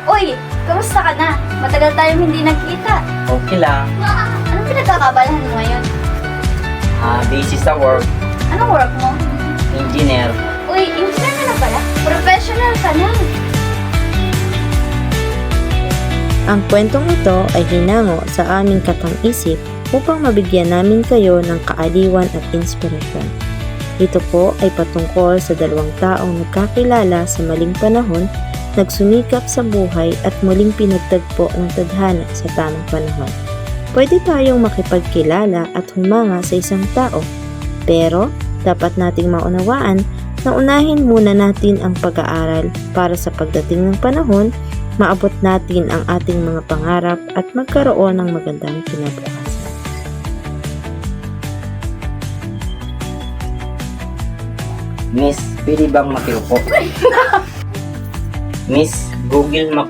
Uy, kamusta ka na? Matagal tayong hindi nagkita. Okay lang. Anong pinagkakabalahan mo ngayon? Busy sa work. Anong work mo? Engineer. Uy, engineer ka na pala? Professional ka na. Ang kwentong ito ay hinango sa aming katang-isip upang mabigyan namin kayo ng kaaliwan at inspirasyon. Ito po ay patungkol sa dalawang taong nagkakilala sa maling panahon, nagsumikap sa buhay at muling pinagtagpo ng tadhana sa tamang panahon. Pwede tayong makipagkilala at humanga sa isang tao, pero dapat nating maunawaan na unahin muna natin ang pag-aaral para sa pagdating ng panahon, maabot natin ang ating mga pangarap at magkaroon ng magandang kinabukasan. Miss, pwede bang makiupo? Miss, Google Map.